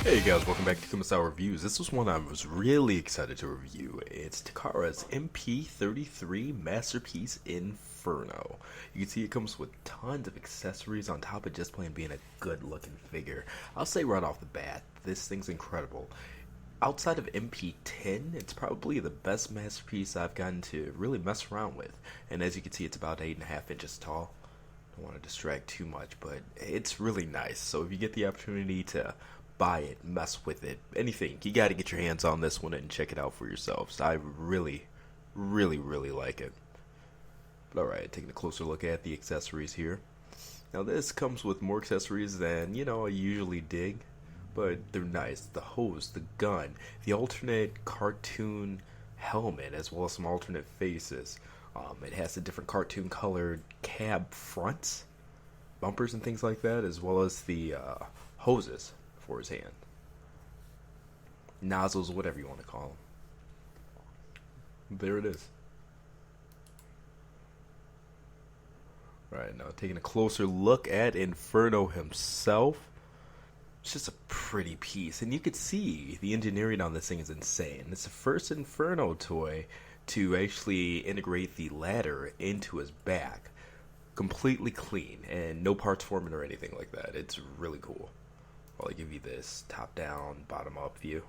Hey guys, welcome back to Kumasawa Reviews. This was one I was really excited to review. It's Takara's MP-33 masterpiece Inferno. You can see it comes with tons of accessories on top of just plain being a good looking figure. I'll say right off the bat, this thing's incredible. Outside of MP-10, it's probably the best masterpiece I've gotten to really mess around with. And as you can see, it's about 8.5 inches tall. Don't want to distract too much, but it's really nice. So if you get the opportunity to buy it, mess with it, anything, you got to get your hands on this one and check it out for yourselves. I really like it. But alright, taking a closer look at the accessories here. Now this comes with more accessories than, I usually dig, but they're nice. The hose, the gun, the alternate cartoon helmet, as well as some alternate faces. It has the different cartoon colored cab fronts, bumpers and things like that, as well as the hoses for his hand. Nozzles, whatever you want to call them. There it is. Right, now taking a closer look at Inferno himself. It's just a pretty piece, and you could see the engineering on this thing is insane. It's the first Inferno toy to actually integrate the ladder into his back. Completely clean, and no parts forming or anything like that. It's really cool. I'll give you this top down, bottom up view.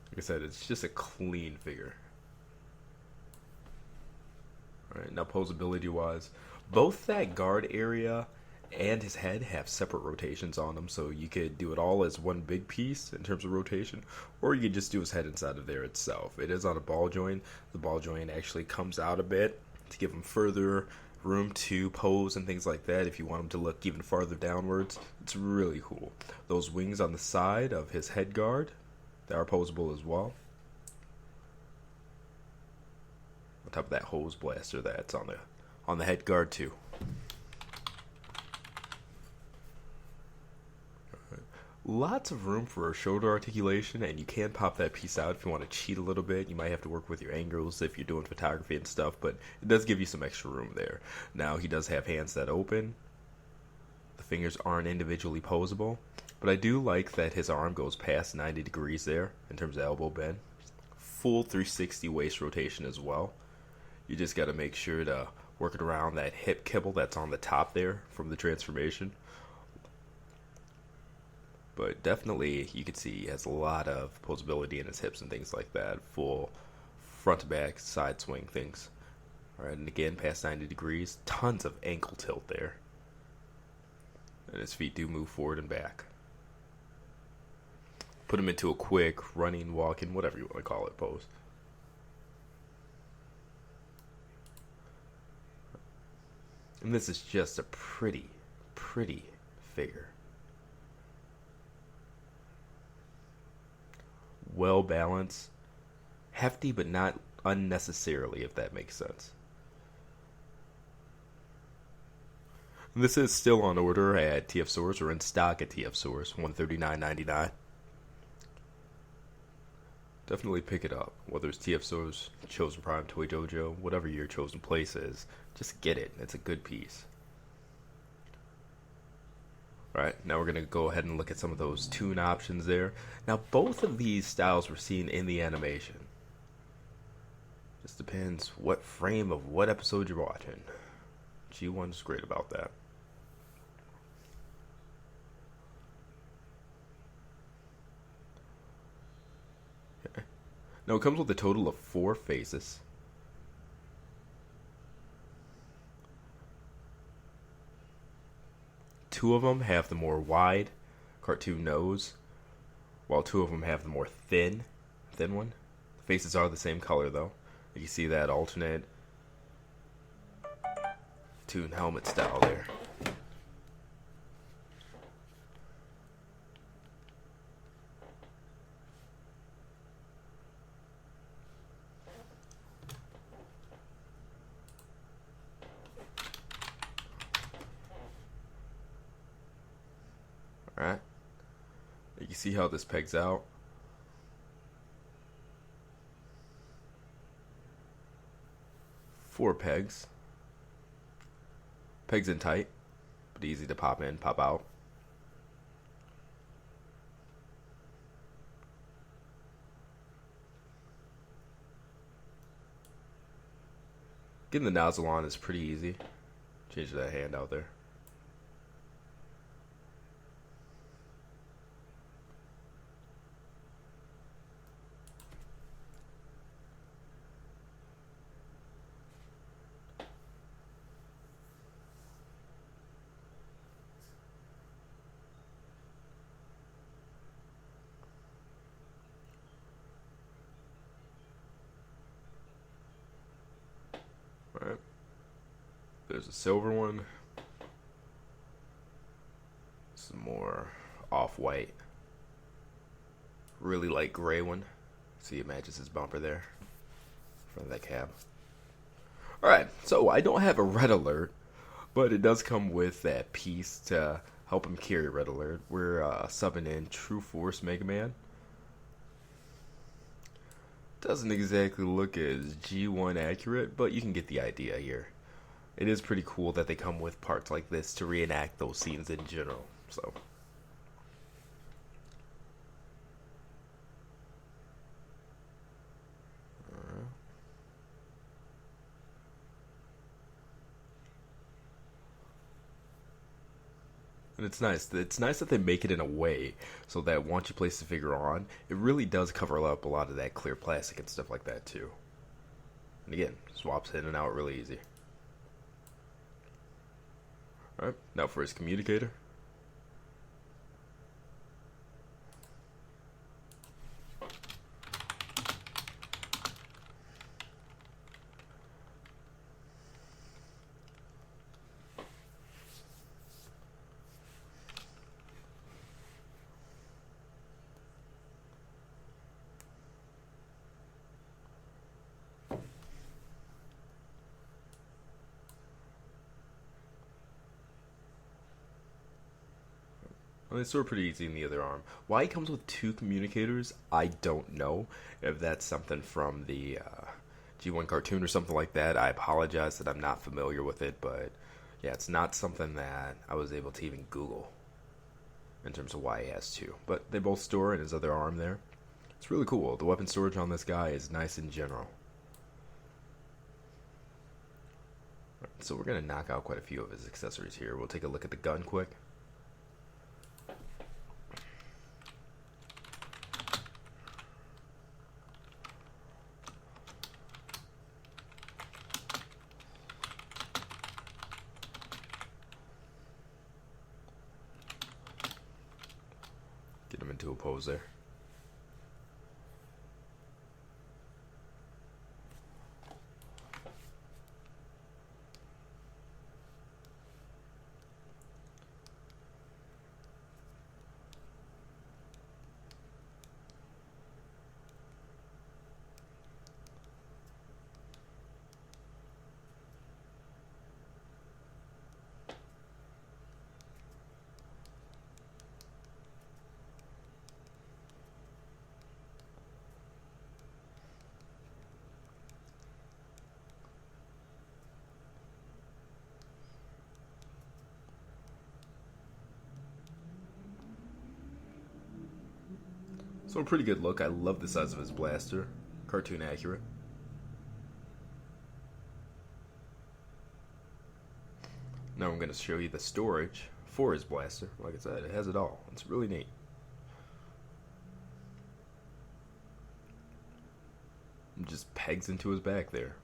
Like I said, it's just a clean figure. Alright, now poseability wise, both that guard area and his head have separate rotations on them, so you could do it all as one big piece in terms of rotation, or you could just do his head inside of there itself. It is on a ball joint. The ball joint actually comes out a bit to give him further room to pose and things like that if you want him to look even farther downwards. It's really cool. Those wings on the side of his head guard, they are posable as well. On top of that hose blaster that's on the head guard too. Lots of room for shoulder articulation, and you can pop that piece out if you want to cheat a little bit. You might have to work with your angles if you're doing photography and stuff, but it does give you some extra room there. Now, he does have hands that open. The fingers aren't individually posable, but I do like that his arm goes past 90 degrees there in terms of elbow bend. Full 360 waist rotation as well. You just got to make sure to work it around that hip kibble that's on the top there from the transformation. But definitely, you can see he has a lot of posability in his hips and things like that. Full front to back, side swing things. Alright, and again, past 90 degrees. Tons of ankle tilt there. And his feet do move forward and back. Put him into a quick running, walking, whatever you want to call it, pose. And this is just a pretty figure. Well balanced, hefty but not unnecessarily, if that makes sense. And this is still on order at TFSource, or in stock at TFSource, $139.99. Definitely pick it up, whether it's TFSource, Chosen Prime, Toy Dojo, whatever your chosen place is. Just get it. It's a good piece. Right, now we're going to go ahead and look at some of those tune options there. Now, both of these styles were seen in the animation. Just depends what frame of what episode you're watching. G1's great about that. Okay. Now, it comes with a total of 4 faces. Two of them have the more wide cartoon nose, while 2 of them have the more thin one. The faces are the same color though. You see that alternate cartoon helmet style there. Alright, you can see how this pegs out. 4 pegs. Pegs in tight, but easy to pop in, pop out. Getting the nozzle on is pretty easy. Change that hand out there. Alright. There's a silver one. Some more off-white. Really light gray one. See, it matches his bumper there. In front of that cab. Alright, so I don't have a red alert, but it does come with that piece to help him carry red alert. We're subbing in True Force Mega Man. Doesn't exactly look as G1 accurate, but you can get the idea here. It is pretty cool that they come with parts like this to reenact those scenes in general. So, and it's nice. It's nice that they make it in a way so that once you place the figure on, it really does cover up a lot of that clear plastic and stuff like that too. And again, swaps in and out really easy. Alright, now for his communicator. Well, it's sort of pretty easy in the other arm. Why he comes with 2 communicators, I don't know. If that's something from the G1 cartoon or something like that, I apologize that I'm not familiar with it, but yeah, it's not something that I was able to even Google in terms of why he has 2. But they both store in his other arm there. It's really cool. The weapon storage on this guy is nice in general. So we're going to knock out quite a few of his accessories here. We'll take a look at the gun quick. Get him into a pose there. So a pretty good look. I love the size of his blaster. Cartoon accurate. Now I'm going to show you the storage for his blaster. Like I said, it has it all. It's really neat. It just pegs into his back there.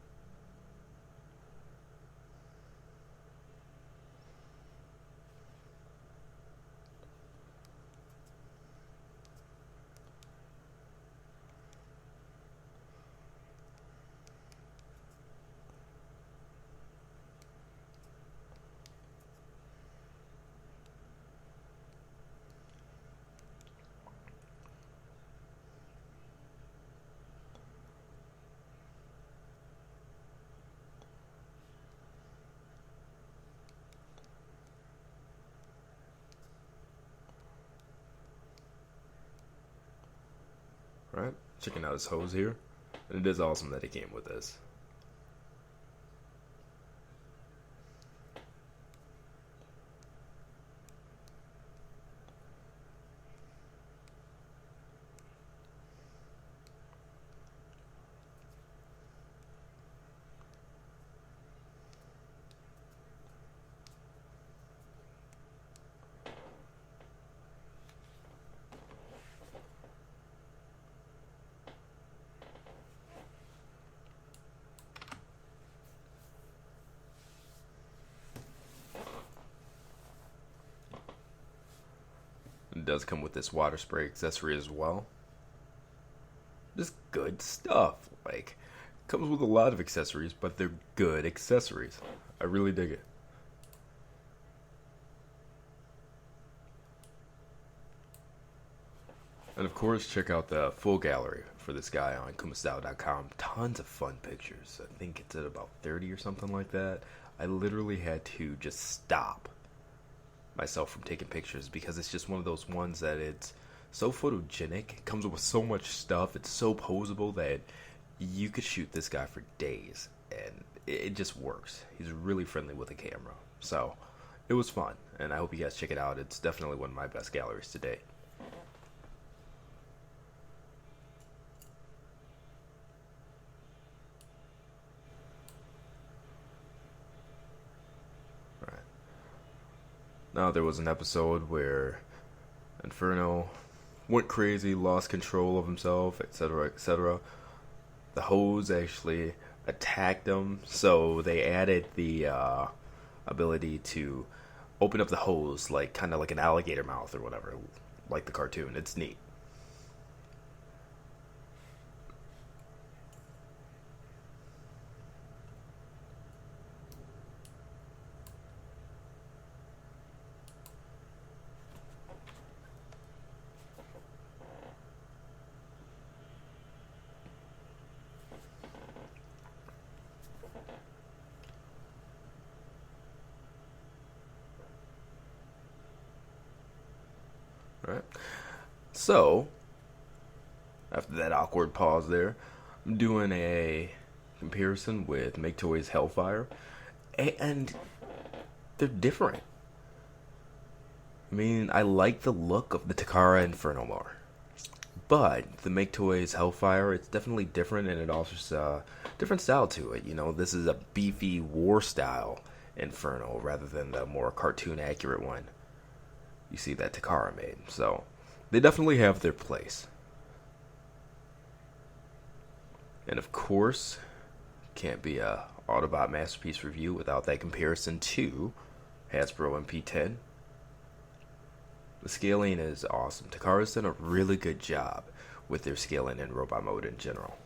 Alright, checking out his hose here. And it is awesome that he came with this. does come with this water spray accessory as well. Just good stuff. Like, comes with a lot of accessories, but they're good accessories. I really dig it. And of course, check out the full gallery for this guy on kumastyle.com. Tons of fun pictures. I think it's at about 30 or something like that. I literally had to just stop myself from taking pictures because it's just one of those ones that it's so photogenic. It comes with so much stuff. It's so posable that you could shoot this guy for days and it just works. He's really friendly with the camera. So it was fun and I hope you guys check it out. It's definitely one of my best galleries to date. Now, there was an episode where Inferno went crazy, lost control of himself, etc., etc. The hose actually attacked him, so they added the ability to open up the hose, like kind of like an alligator mouth or whatever, like the cartoon. It's neat. Alright. So, after that awkward pause there, I'm doing a comparison with Make Toys Hellfire, and they're different. I mean, I like the look of the Takara Inferno more, but the Make Toys Hellfire, it's definitely different, and it offers a different style to it. You know, this is a beefy war style Inferno rather than the more cartoon accurate one you see that Takara made. So they definitely have their place. And of course, can't be a Autobot Masterpiece review without that comparison to Hasbro MP-10. The scaling is awesome. Takara's done a really good job with their scaling and robot mode in general.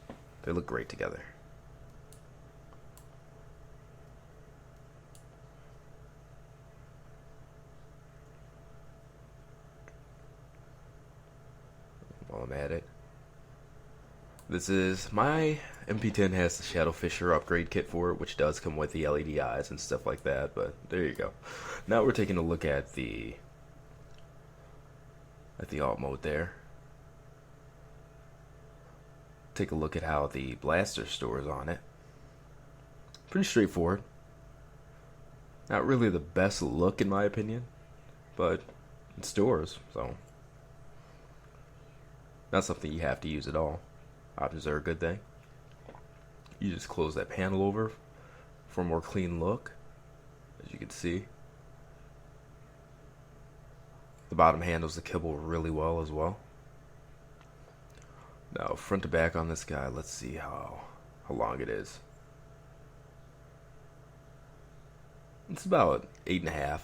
They look great together. While I'm at it, this is my MP10 has the Shadow Fisher upgrade kit for it, which does come with the LED eyes and stuff like that, but there you go. Now we're taking a look at the alt mode there. Take a look at how the blaster stores on it. Pretty straightforward. Not really the best look in my opinion, but it stores, so not something you have to use at all. Options are a good thing. You just close that panel over for a more clean look, as you can see. The bottom handles the kibble really well as well. Now, front to back on this guy, let's see how long it is. It's about 8.5,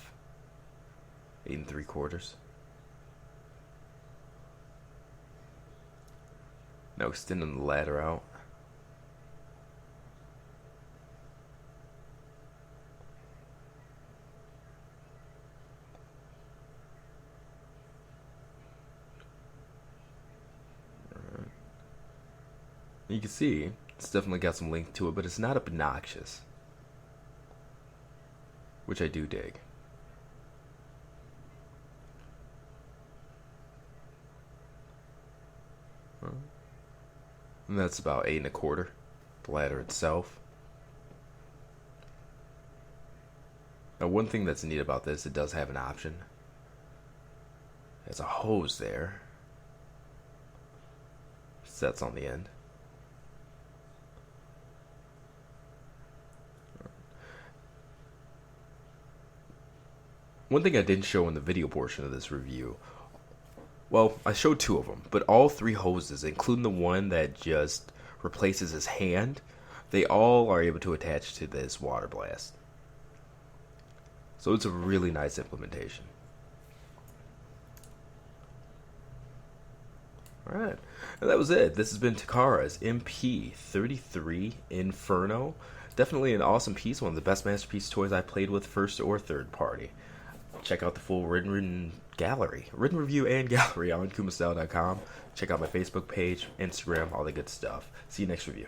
8 3/4. Now extending the ladder out. Alright. You can see it's definitely got some length to it, but it's not obnoxious, which I do dig. And that's about 8 1/4, the ladder itself. Now, one thing that's neat about this, it does have an option. There's a hose there. Sets on the end. One thing I didn't show in the video portion of this review, well, I showed 2 of them, but all 3 hoses, including the one that just replaces his hand, they all are able to attach to this water blast. So it's a really nice implementation. Alright, and that was it. This has been Takara's MP-33 Inferno. Definitely an awesome piece, one of the best masterpiece toys I played with first or third party. Check out the full written review and gallery on kumastyle.com. Check out my Facebook page, Instagram, all the good stuff. See you next review.